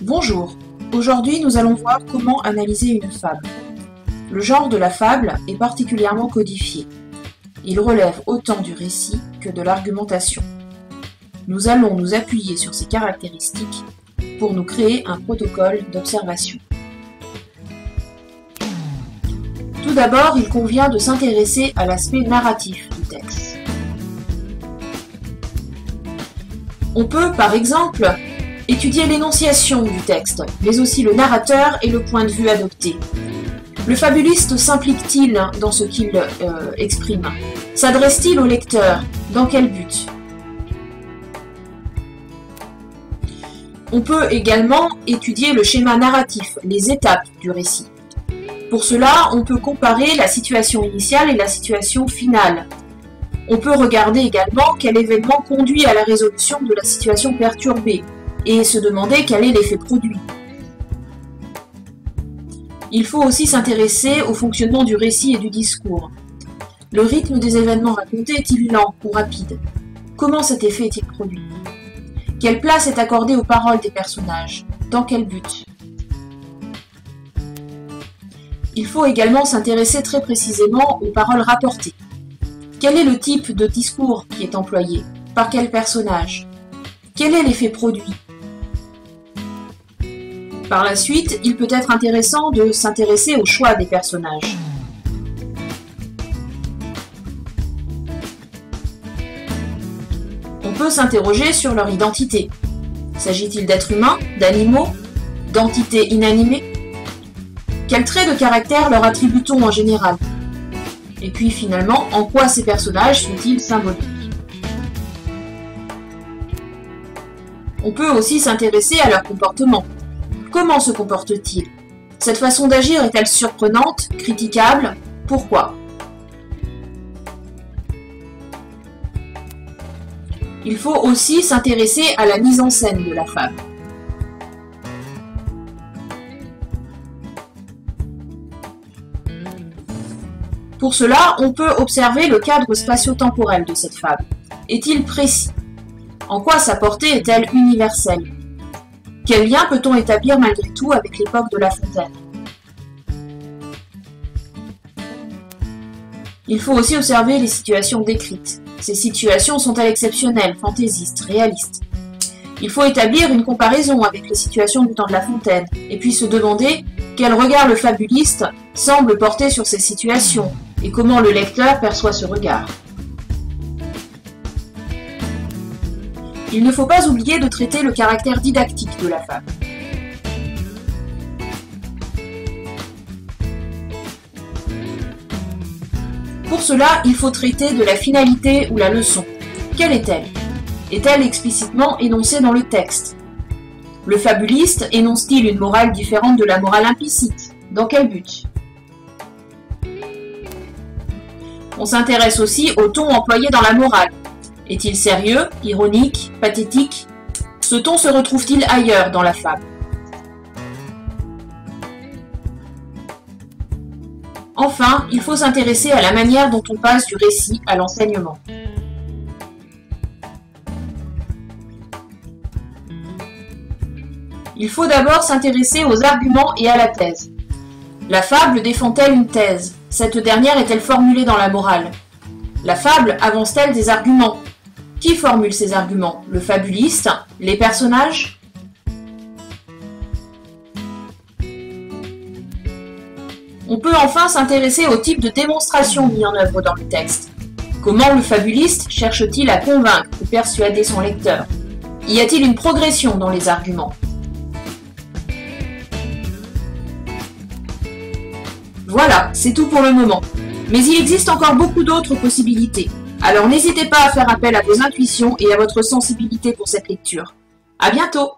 Bonjour, aujourd'hui nous allons voir comment analyser une fable. Le genre de la fable est particulièrement codifié. Il relève autant du récit que de l'argumentation. Nous allons nous appuyer sur ces caractéristiques pour nous créer un protocole d'observation. Tout d'abord, il convient de s'intéresser à l'aspect narratif du texte. On peut, par exemple, étudier l'énonciation du texte, mais aussi le narrateur et le point de vue adopté. Le fabuliste s'implique-t-il dans ce qu'il exprime? S'adresse-t-il au lecteur? Dans quel but? On peut également étudier le schéma narratif, les étapes du récit. Pour cela, on peut comparer la situation initiale et la situation finale. On peut regarder également quel événement conduit à la résolution de la situation perturbée et se demander quel est l'effet produit. Il faut aussi s'intéresser au fonctionnement du récit et du discours. Le rythme des événements racontés est-il lent ou rapide? Comment cet effet est-il produit? Quelle place est accordée aux paroles des personnages? Dans quel but? Il faut également s'intéresser très précisément aux paroles rapportées. Quel est le type de discours qui est employé? Par quel personnage? Quel est l'effet produit? Par la suite, il peut être intéressant de s'intéresser au choix des personnages. On peut s'interroger sur leur identité. S'agit-il d'êtres humains, d'animaux, d'entités inanimées? Quels traits de caractère leur attribue-t-on en général? Et puis finalement, en quoi ces personnages sont-ils symboliques? On peut aussi s'intéresser à leur comportement. Comment se comportent-ils? Cette façon d'agir est-elle surprenante, critiquable? Pourquoi? Il faut aussi s'intéresser à la mise en scène de la fable. Pour cela, on peut observer le cadre spatio-temporel de cette fable. Est-il précis? En quoi sa portée est-elle universelle? Quel lien peut-on établir malgré tout avec l'époque de La Fontaine? Il faut aussi observer les situations décrites. Ces situations sont-elles exceptionnelles, fantaisistes, réalistes? Il faut établir une comparaison avec les situations du temps de La Fontaine, et puis se demander quel regard le fabuliste semble porter sur ces situations, et comment le lecteur perçoit ce regard. Il ne faut pas oublier de traiter le caractère didactique de la fable. Pour cela, il faut traiter de la finalité ou la leçon. Quelle est-elle? Est-elle explicitement énoncée dans le texte? Le fabuliste énonce-t-il une morale différente de la morale implicite? Dans quel but? On s'intéresse aussi au ton employé dans la morale. Est-il sérieux, ironique, pathétique? Ce ton se retrouve-t-il ailleurs dans la fable? Enfin, il faut s'intéresser à la manière dont on passe du récit à l'enseignement. Il faut d'abord s'intéresser aux arguments et à la thèse. La fable défend-elle une thèse? Cette dernière est-elle formulée dans la morale? La fable avance-t-elle des arguments? Qui formule ces arguments? Le fabuliste? Les personnages? On peut enfin s'intéresser au type de démonstration mis en œuvre dans le texte. Comment le fabuliste cherche-t-il à convaincre ou persuader son lecteur? Y a-t-il une progression dans les arguments? Voilà, c'est tout pour le moment. Mais il existe encore beaucoup d'autres possibilités. Alors n'hésitez pas à faire appel à vos intuitions et à votre sensibilité pour cette lecture. À bientôt!